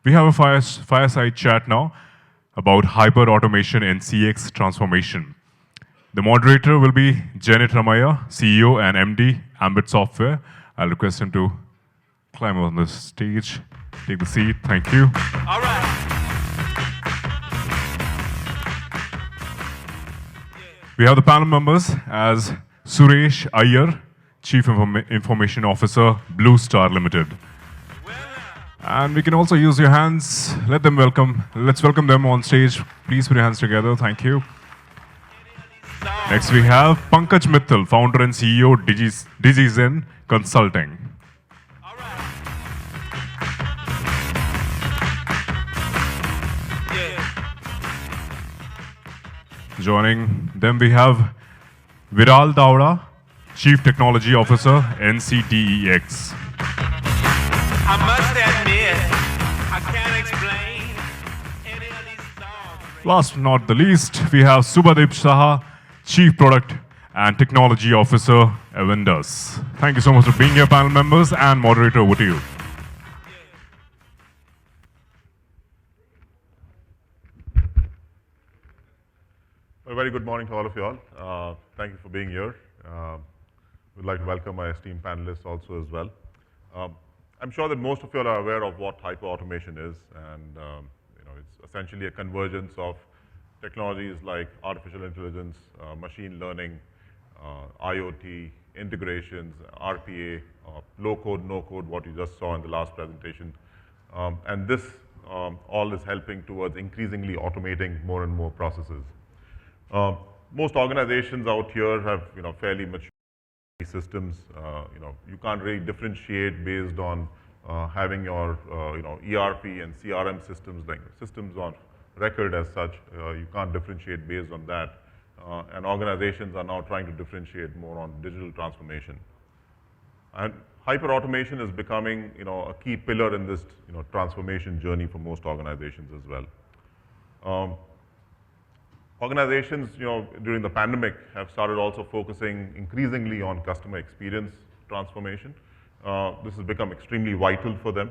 We have a fireside chat now about hyper-automation and CX transformation. The moderator will be Jenit Ramaiya, CEO and MD, Ambit Software. I'll request him to climb on the stage, take the seat. Thank you. All right. We have the panel members as Suresh, Iyer, Chief Information Officer, Blue Star Limited. And we can also use your hands. Let's welcome them on stage. Please put your hands together. Thank you. Next we have Pankaj Mittal, founder and CEO, Digizen Consulting. All right. Yeah. Joining them we have Viral Davda, Chief Technology Officer, NCTEX. I must admit, I can't explain any of these songs. Last but not the least, we have Subhadip Saha, Chief Product and Technology Officer, Avendus. Thank you so much for being here, panel members, and moderator, over to you. A very good morning to all of you all. Thank you for being here. We'd like to welcome my esteemed panelists also as well. I'm sure that most of you all are aware of what hyper-automation is, and it's essentially a convergence of technologies like artificial intelligence, machine learning, IoT, integrations, RPA, low-code, no-code, what you just saw in the last presentation. And this all is helping towards increasingly automating more and more processes. Most organizations out here have fairly mature systems. You can't really differentiate based on having your ERP and CRM systems, like systems on record as such. You can't differentiate based on that. And organizations are now trying to differentiate more on digital transformation. And hyper-automation is becoming a key pillar in this transformation journey for most organizations as well. Organizations, during the pandemic have started also focusing increasingly on customer experience transformation. This has become extremely vital for them.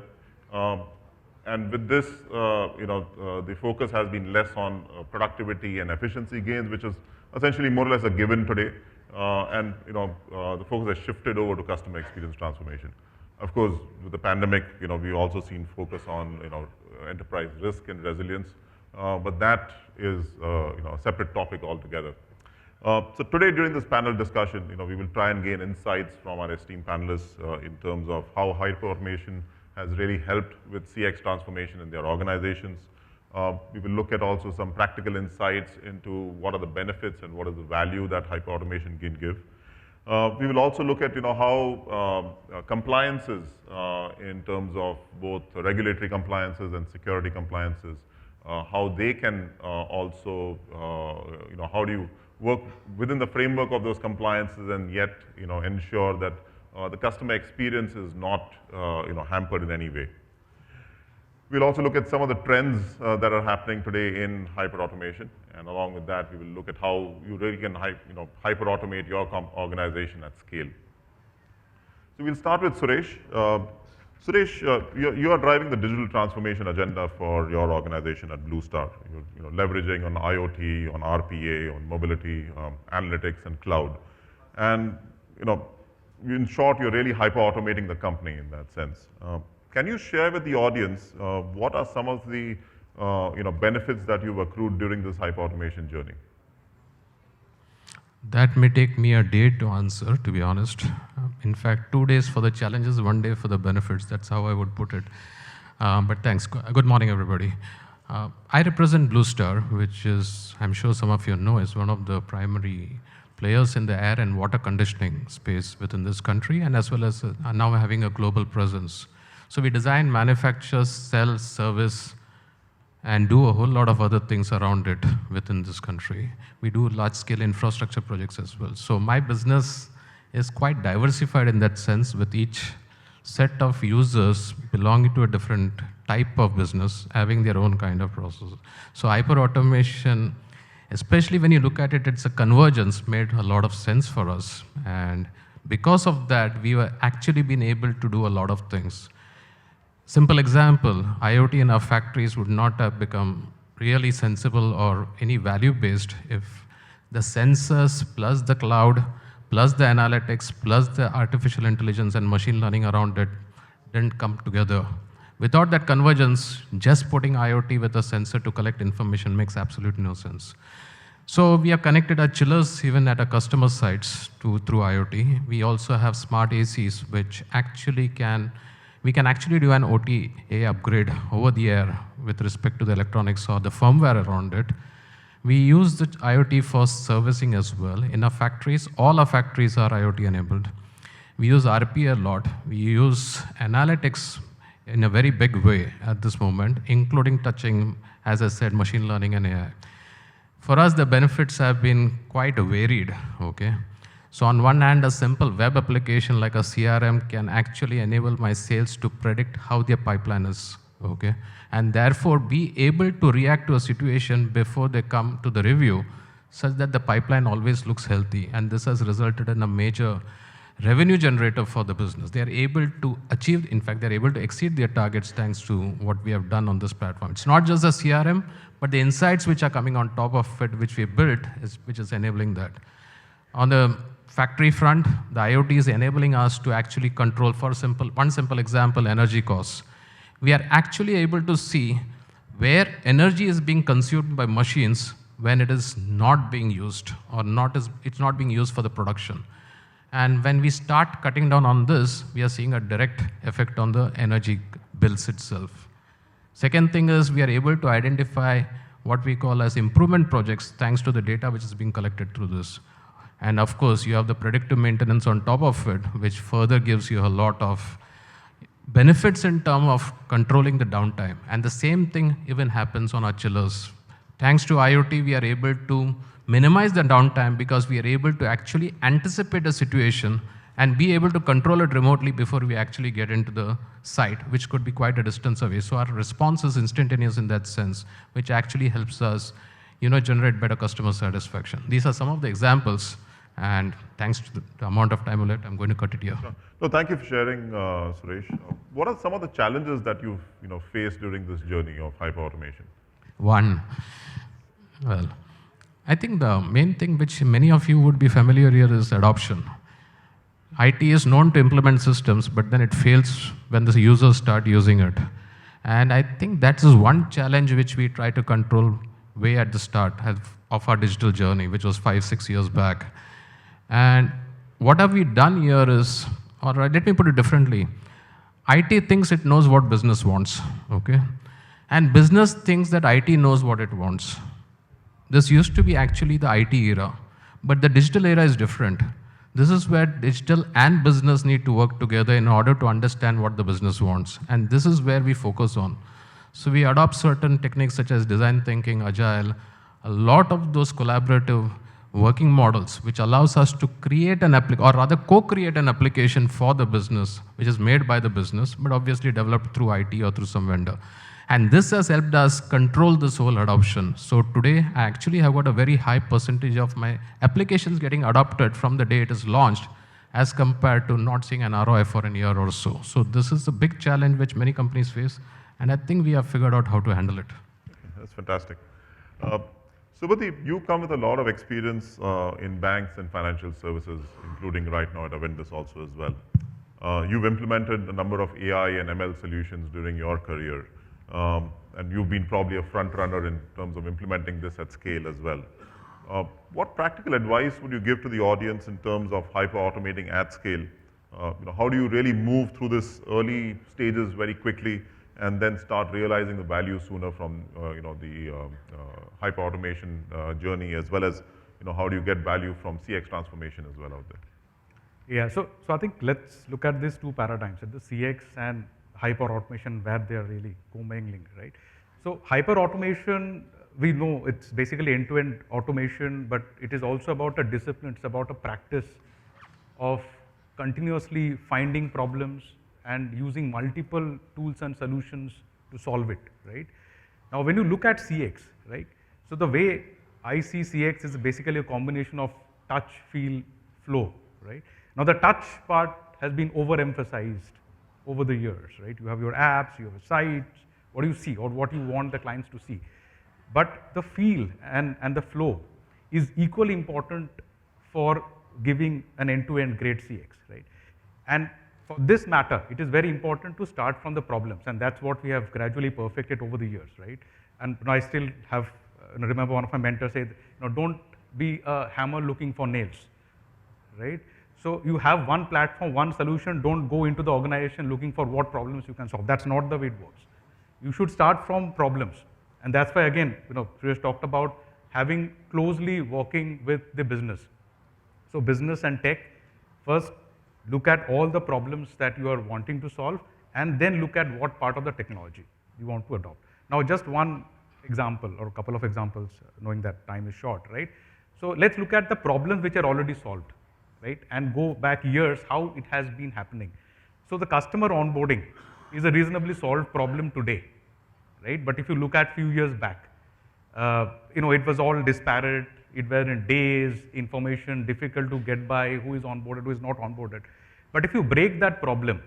And with this, the focus has been less on productivity and efficiency gains, which is essentially more or less a given today. And the focus has shifted over to customer experience transformation. Of course, with the pandemic, we've also seen focus on enterprise risk and resilience. But that is a separate topic altogether. So today during this panel discussion, we will try and gain insights from our esteemed panelists in terms of how hyper-automation has really helped with CX transformation in their organizations. We will look at also some practical insights into what are the benefits and what is the value that hyper-automation can give. We will also look at how compliances in terms of both regulatory compliances and security compliances, how they can also, how do you work within the framework of those compliances and yet, ensure that the customer experience is not, hampered in any way. We'll also look at some of the trends that are happening today in hyper-automation, and along with that, we will look at how you really can, hyper-automate your organization at scale. So we'll start with Suresh. Suresh, you are driving the digital transformation agenda for your organization at Blue Star. You're leveraging on IoT, on RPA, on mobility, analytics, and cloud. And in short, you're really hyper-automating the company in that sense. Can you share with the audience what are some of the benefits that you've accrued during this hyper-automation journey? That may take me a day to answer, to be honest. In fact, 2 days for the challenges, 1 day for the benefits. That's how I would put it. But thanks. Good morning, everybody. I represent Blue Star, which is, I'm sure some of you know, is one of the primary players in the air and water conditioning space within this country, and as well as now having a global presence. So we design, manufacture, sell, service, and do a whole lot of other things around it within this country. We do large-scale infrastructure projects as well. So my business is quite diversified in that sense, with each set of users belonging to a different type of business, having their own kind of process. So hyper-automation, especially when you look at it, it's a convergence, made a lot of sense for us. And because of that, we were actually been able to do a lot of things. Simple example, IoT in our factories would not have become really sensible or any value-based if the sensors plus the cloud, plus the analytics, plus the artificial intelligence and machine learning around it didn't come together. Without that convergence, just putting IoT with a sensor to collect information makes absolutely no sense. So we have connected our chillers even at our customer sites through IoT. We also have smart ACs, which we can actually do an OTA upgrade over the air with respect to the electronics or the firmware around it. We use the IoT for servicing as well. In our factories, all our factories are IoT enabled. We use RPA a lot. We use analytics in a very big way at this moment, including touching, as I said, machine learning and AI. For us, the benefits have been quite varied, okay? So on one hand, a simple web application like a CRM can actually enable my sales to predict how their pipeline is, okay? And therefore be able to react to a situation before they come to the review such that the pipeline always looks healthy. And this has resulted in a major revenue generator for the business. They are able to achieve, in fact, they're able to exceed their targets thanks to what we have done on this platform. It's not just the CRM, but the insights which are coming on top of it, which we built, which is enabling that. On the factory front, the IoT is enabling us to actually control, for one simple example, energy costs. We are actually able to see where energy is being consumed by machines when it is not being used or it's not being used for the production. And when we start cutting down on this, we are seeing a direct effect on the energy bills itself. Second thing is we are able to identify what we call as improvement projects thanks to the data which is being collected through this. And of course, you have the predictive maintenance on top of it, which further gives you a lot of benefits in terms of controlling the downtime. And the same thing even happens on our chillers. Thanks to IoT, we are able to minimize the downtime because we are able to actually anticipate a situation and be able to control it remotely before we actually get into the site, which could be quite a distance away. So our response is instantaneous in that sense, which actually helps us, generate better customer satisfaction. These are some of the examples, and thanks to the amount of time left, I'm going to cut it here. Sure. No, thank you for sharing, Suresh. What are some of the challenges that you've faced during this journey of hyper-automation? One, well, I think the main thing which many of you would be familiar here is adoption. IT is known to implement systems, but then it fails when the users start using it. And I think that is one challenge which we try to control way at the start of our digital journey, which was 5-6 years back. And what have we done here is, or let me put it differently, IT thinks it knows what business wants, okay? And business thinks that IT knows what it wants. This used to be actually the IT era, but the digital era is different. This is where digital and business need to work together in order to understand what the business wants. And this is where we focus on. So we adopt certain techniques such as design thinking, agile, a lot of those collaborative working models, which allows us to create an application, or rather co-create an application for the business, which is made by the business, but obviously developed through IT or through some vendor. And this has helped us control this whole adoption. So today, I actually have got a very high percentage of my applications getting adopted from the day it is launched, as compared to not seeing an ROI for a year or so. So this is a big challenge which many companies face, and I think we have figured out how to handle it. That's fantastic. Subhadip, you come with a lot of experience in banks and financial services, including right now at Avendus also as well. You've implemented a number of AI and ML solutions during your career. And you've been probably a front runner in terms of implementing this at scale as well. What practical advice would you give to the audience in terms of hyper-automating at scale? How do you really move through this early stages very quickly and then start realizing the value sooner from the hyper-automation journey, as well as how do you get value from CX transformation as well out there? Yeah, so I think let's look at these two paradigms, the CX and hyper-automation, where they are really commingling, right? So hyper-automation, we know it's basically end-to-end automation, but it is also about a discipline, it's about a practice of continuously finding problems and using multiple tools and solutions to solve it, right? Now, when you look at CX, right? So the way I see CX is basically a combination of touch, feel, flow, right? Now, the touch part has been overemphasized over the years, right? You have your apps, you have sites, what do you see or what you want the clients to see. But the feel and the flow is equally important for giving an end-to-end great CX, right? And for this matter, it is very important to start from the problems, and that's what we have gradually perfected over the years, right? And I still have, remember one of my mentors said, don't be a hammer looking for nails, right? So you have one platform, one solution, don't go into the organization looking for what problems you can solve. That's not the way it works. You should start from problems. And that's why, again, Suresh talked about having closely working with the business. So business and tech, first look at all the problems that you are wanting to solve, and then look at what part of the technology you want to adopt. Now, just one example or a couple of examples, knowing that time is short, right? So let's look at the problems which are already solved, right? And go back years, how it has been happening. So the customer onboarding is a reasonably solved problem today, right? But if you look at few years back, it was all disparate. It were in days, information difficult to get by, who is onboarded, who is not onboarded. But if you break that problem,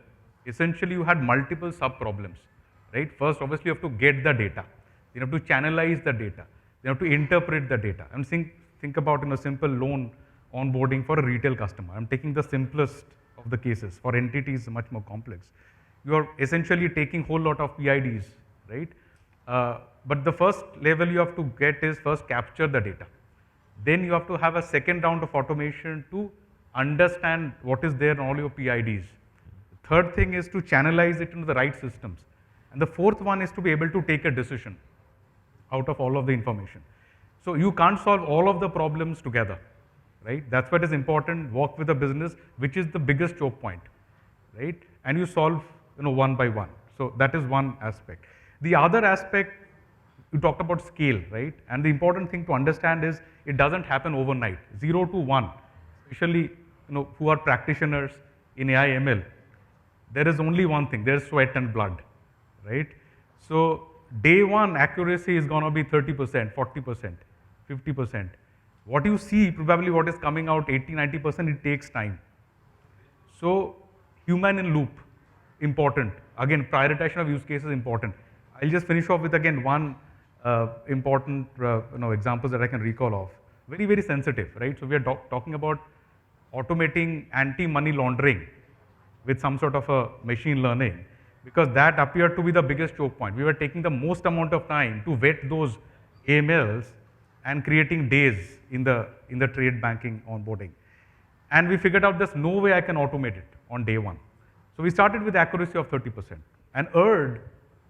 essentially you had multiple sub-problems, right? First, obviously, you have to get the data. You have to channelize the data. You have to interpret the data. And think about a simple loan onboarding for a retail customer. I'm taking the simplest of the cases. For entities, much more complex. You are essentially taking whole lot of PIDs, right? But the first level you have to get is first capture the data. Then you have to have a second round of automation to understand what is there in all your PIDs. The third thing is to channelize it into the right systems. And the fourth one is to be able to take a decision out of all of the information. So you can't solve all of the problems together, right? That's what is important, work with the business, which is the biggest choke point, right? And you solve one by one. So that is one aspect. The other aspect, you talked about scale, right? And the important thing to understand is it doesn't happen overnight. 0 to 1, especially who are practitioners in AI ML, there is only one thing, there's sweat and blood, right? So day one accuracy is going to be 30%, 40%, 50%. What you see, probably what is coming out 80, 90%, it takes time. So human in loop, important. Again, prioritization of use cases important. I'll just finish off with again one important examples that I can recall of. Very, very sensitive, right? So we are talking about automating anti-money laundering with some sort of a machine learning, because that appeared to be the biggest choke point. We were taking the most amount of time to vet those AMLs and creating days in the trade banking onboarding. And we figured out there's no way I can automate it on day one. So we started with accuracy of 30% and erred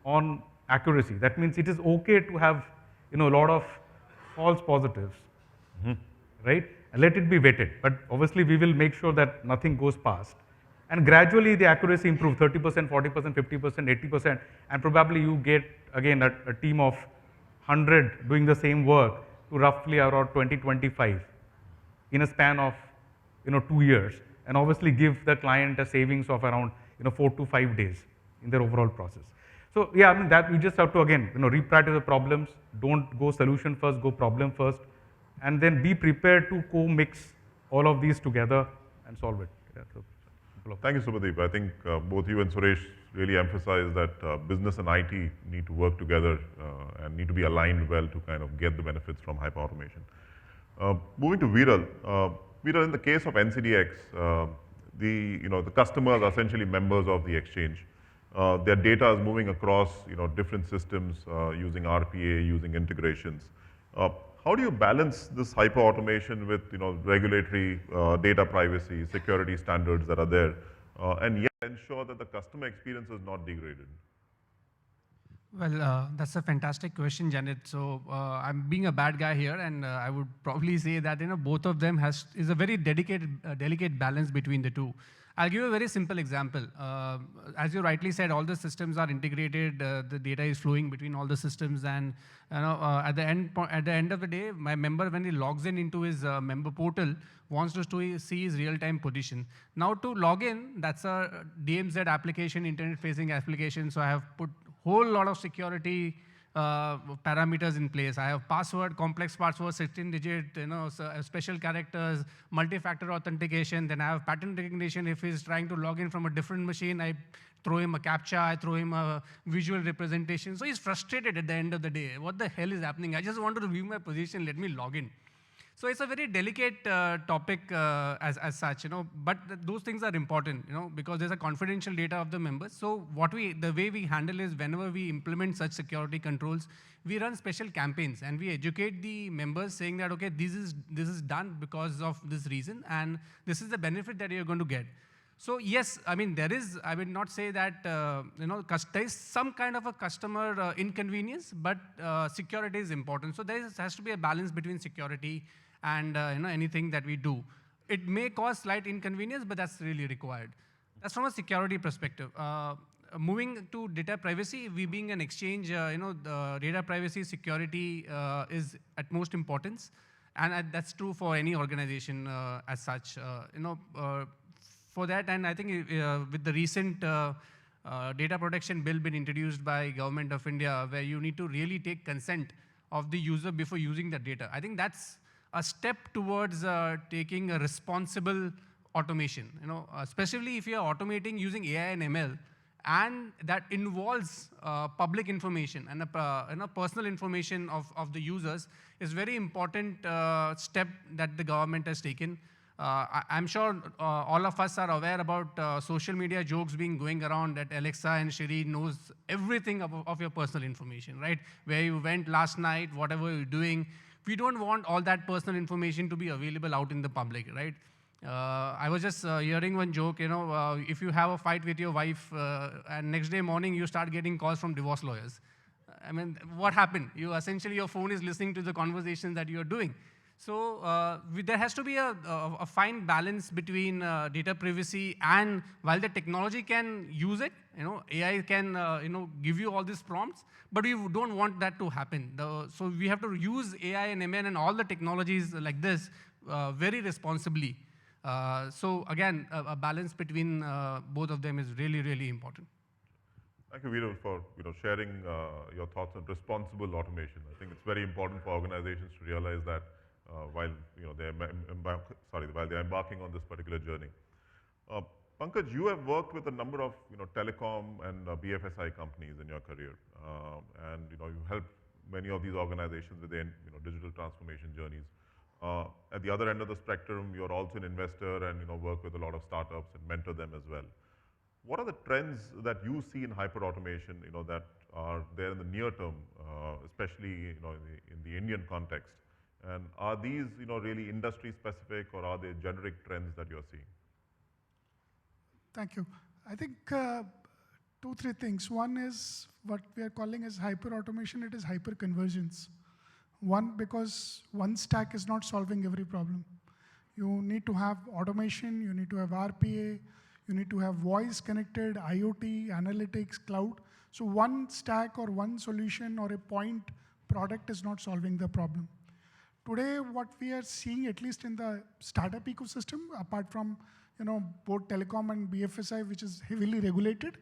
on accuracy. That means it is okay to have a lot of false positives, right? And let it be vetted. But obviously we will make sure that nothing goes past. And gradually the accuracy improved 30%, 40%, 50%, 80%, and probably you get again a team of 100 doing the same work to roughly around 20, 25 in a span of 2 years, and obviously give the client a savings of around 4 to 5 days in their overall process. So yeah, I mean that you just have to again reprioritize the problems. Don't go solution first, go problem first, and then be prepared to co-mix all of these together and solve it. Yeah, so, thank you, Subhadip. I think both you and Suresh really emphasize that business and IT need to work together and need to be aligned well to kind of get the benefits from hyper-automation. Moving to Viral. Viral, in the case of NCDX, the customers are essentially members of the exchange. Their data is moving across different systems using RPA, using integrations. How do you balance this hyper-automation with regulatory data privacy, security standards that are there, and yet ensure that the customer experience is not degraded? Well, that's a fantastic question, Jenit. So I'm being a bad guy here, and I would probably say that both of them is a very delicate balance between the two. I'll give you a very simple example. As you rightly said, all the systems are integrated. The data is flowing between all the systems, and at the end of the day, my member, when he logs in into his member portal, wants to see his real-time position. Now to log in, that's a DMZ application, internet-facing application. So I have put whole lot of security parameters in place. I have password, complex password, 16-digit, special characters, multi-factor authentication. Then I have pattern recognition. If he's trying to log in from a different machine, I throw him a captcha, I throw him a visual representation. So he's frustrated at the end of the day. What the hell is happening? I just want to review my position, let me log in. So it's a very delicate topic as such, but those things are important, because there's a confidential data of the members. So the way we handle is whenever we implement such security controls, we run special campaigns and we educate the members saying that, okay, this is done because of this reason and this is the benefit that you're going to get. So yes, I mean, I will not say that, there is some kind of a customer inconvenience, but security is important. So there has to be a balance between security and anything that we do. It may cause slight inconvenience, but that's really required. That's from a security perspective. Moving to data privacy, we being an exchange, the data privacy security is at most importance. And that's true for any organization as such. For that, and I think with the recent data protection bill been introduced by Government of India, where you need to really take consent of the user before using the data. I think that's a step towards taking a responsible automation, especially if you're automating using AI and ML, and that involves public information and personal information of the users is very important step that the government has taken. I'm sure all of us are aware about social media jokes going around that Alexa and Siri knows everything of your personal information, right? Where you went last night, whatever you're doing. We don't want all that personal information to be available out in the public, right? I was just hearing one joke, if you have a fight with your wife and next day morning you start getting calls from divorce lawyers. I mean, what happened? Essentially your phone is listening to the conversation that you're doing. So there has to be a fine balance between data privacy and while the technology can use it, AI can give you all these prompts, but we don't want that to happen. So we have to use AI and ML and all the technologies like this very responsibly. So again, a balance between both of them is really, really important. Thank you, Veeral, for sharing your thoughts on responsible automation. I think it's very important for organizations to realize that while they're embarking on this particular journey. Pankaj, you have worked with a number of telecom and BFSI companies in your career, and you helped many of these organizations with their digital transformation journeys. At the other end of the spectrum, you're also an investor and work with a lot of startups and mentor them as well. What are the trends that you see in hyper-automation that are there in the near term, especially in the Indian context? And are these really industry specific or are they generic trends that you're seeing? Thank you. I think 2-3 things. One is what we are calling as hyper-automation, it is hyper-convergence. One, because one stack is not solving every problem. You need to have automation, you need to have RPA, you need to have voice connected, IoT, analytics, cloud. So one stack or one solution or a point product is not solving the problem. Today, what we are seeing, at least in the startup ecosystem, apart from both telecom and BFSI, which is heavily regulated,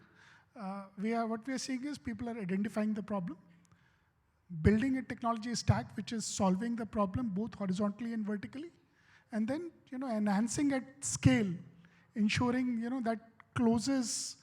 what we are seeing is people are identifying the problem, building a technology stack which is solving the problem both horizontally and vertically, and then enhancing at scale, ensuring that closes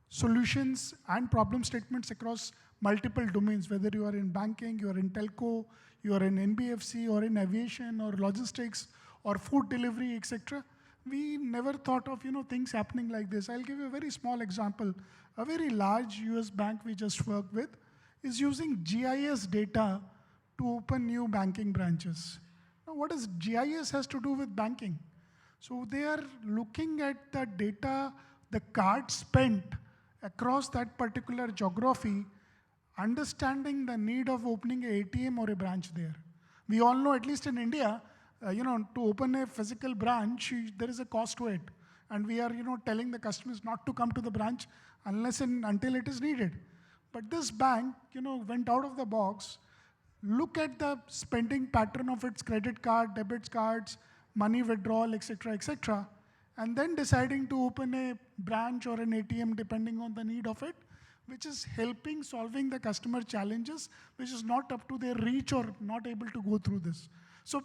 solutions and problem statements across multiple domains, whether you are in banking, you are in telco, you are in NBFC, or in aviation, or logistics, or food delivery, etc. We never thought of things happening like this. I'll give you a very small example. A very large US bank we just worked with is using GIS data to open new banking branches. Now, what does GIS has to do with banking? So they are looking at the data, the card spent across that particular geography, understanding the need of opening an ATM or a branch there. We all know, at least in India, to open a physical branch, there is a cost to it. And we are, telling the customers not to come to the branch unless and until it is needed. But this bank, went out of the box, look at the spending pattern of its credit card, debit cards, money withdrawal, etc., and then deciding to open a branch or an ATM depending on the need of it, which is helping solving the customer challenges, which is not up to their reach or not able to go through this. So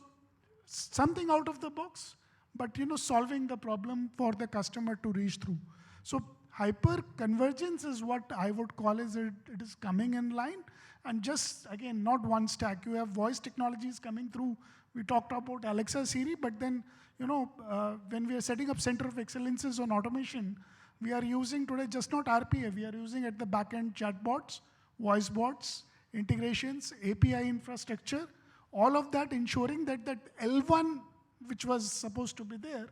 something out of the box, but solving the problem for the customer to reach through. So hyper convergence is what I would call as it is coming in line. And just again, not one stack. You have voice technologies coming through. We talked about Alexa, Siri, but then, when we are setting up center of excellences on automation, we are using today just not RPA, we are using at the back end chatbots, voice bots, integrations, API infrastructure, all of that ensuring that that L1, which was supposed to be there,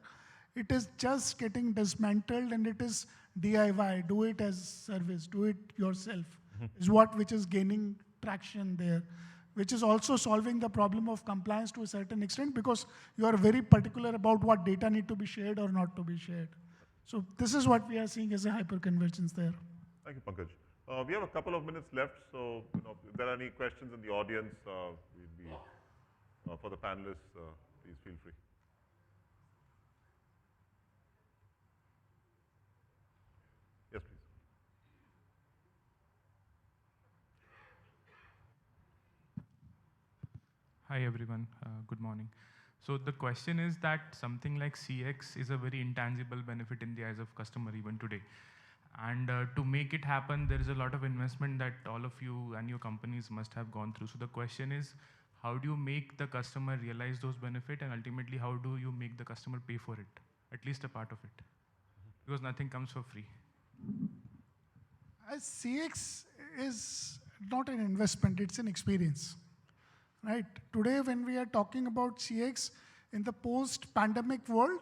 it is just getting dismantled and it is DIY, do it as service, do it yourself, is which is gaining traction there, which is also solving the problem of compliance to a certain extent because you are very particular about what data need to be shared or not to be shared. So this is what we are seeing as a hyper-convergence there. Thank you, Pankaj. We have a couple of minutes left, so if there are any questions in the audience, we'd be, for the panelists, please feel free. Yes, please. Hi everyone, good morning. So the question is that something like CX is a very intangible benefit in the eyes of customer even today. And to make it happen, there is a lot of investment that all of you and your companies must have gone through. So the question is, how do you make the customer realize those benefits, and ultimately how do you make the customer pay for it, at least a part of it? Because nothing comes for free. As CX is not an investment, it's an experience. Right? Today, when we are talking about CX in the post-pandemic world,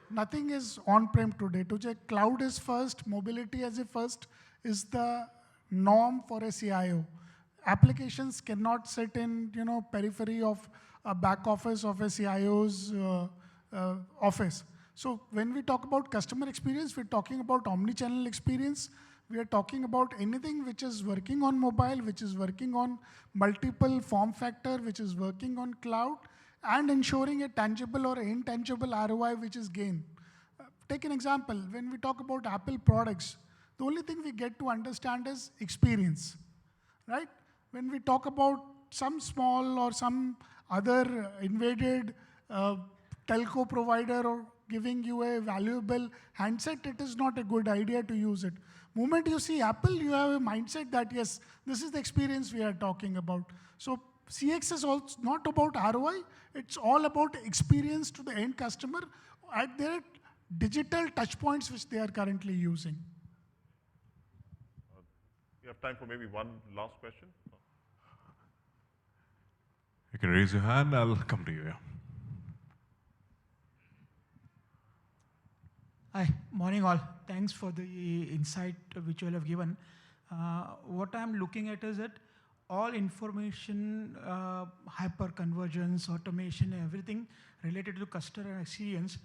nothing is on-prem today. Today, cloud is first, mobility as a first is the norm for a CIO. Applications cannot sit in, periphery of a back office of a CIO's office. So when we talk about customer experience, we're talking about omni-channel experience. We are talking about anything which is working on mobile, which is working on multiple form factor, which is working on cloud, and ensuring a tangible or intangible ROI which is gained. Take an example, when we talk about Apple products, the only thing we get to understand is experience, right? When we talk about some small or some other invaded telco provider or giving you a valuable handset, it is not a good idea to use it. Moment you see Apple, you have a mindset that yes, this is the experience we are talking about. So CX is also not about ROI, it's all about experience to the end customer at their digital touch points which they are currently using. We have time for maybe one last question. You can raise your hand, I'll come to you. Yeah. Hi, morning all. Thanks for the insight which you all have given. What I'm looking at is that all information, hyper-convergence, automation, everything related to customer experience,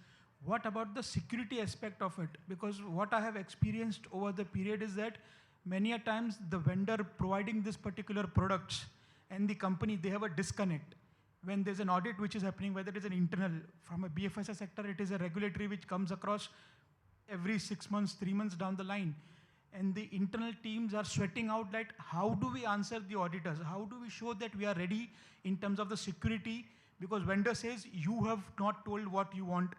what about the security aspect of it? Because what I have experienced over the period is that many a times the vendor providing this particular products and the company, they have a disconnect. When there's an audit which is happening, whether it is an internal, from a BFSI sector, it is a regulatory which comes across every 6 months, 3 months down the line. And the internal teams are sweating out that how do we answer the auditors? How do we show that we are ready in terms of the security? Because vendor says, you have not told what you want.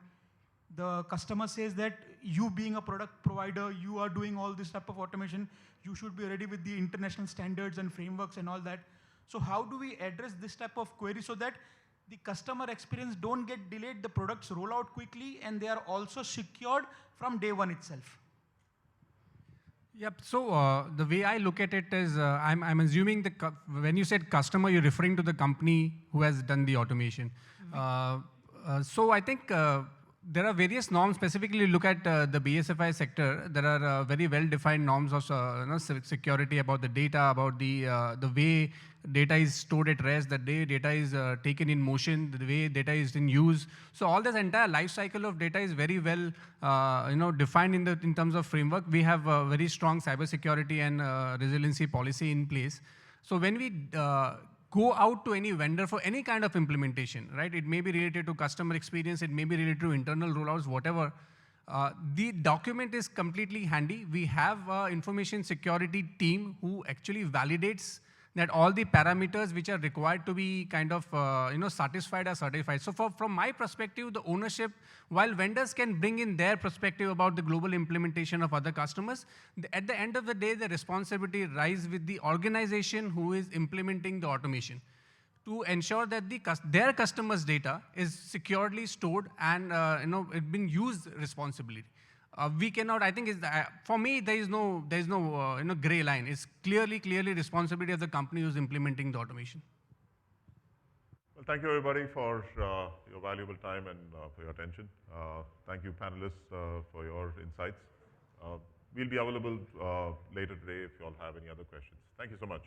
The customer says that you being a product provider, you are doing all this type of automation. You should be ready with the international standards and frameworks and all that. So how do we address this type of query so that the customer experience don't get delayed, the products roll out quickly, and they are also secured from day one itself? Yep. So the way I look at it is, I'm assuming when you said customer, you're referring to the company who has done the automation. So I think there are various norms. Specifically, look at the BSFI sector. There are very well-defined norms of security about the data, about the way data is stored at rest, the way data is taken in motion, the way data is in use. So all this entire life cycle of data is very well defined in terms of framework. We have a very strong cybersecurity and resiliency policy in place. So when we go out to any vendor for any kind of implementation, right? It may be related to customer experience, it may be related to internal rollouts, whatever. The document is completely handy. We have an information security team who actually validates that all the parameters which are required to be kind of satisfied are certified. So from my perspective, the ownership, while vendors can bring in their perspective about the global implementation of other customers, at the end of the day, the responsibility lies with the organization who is implementing the automation to ensure that their customers' data is securely stored and it being used responsibly. We cannot. I think for me there is no gray line. It's clearly responsibility of the company who's implementing the automation. Well, thank you everybody for your valuable time and for your attention. Thank you panelists for your insights. We'll be available later today if you all have any other questions. Thank you so much.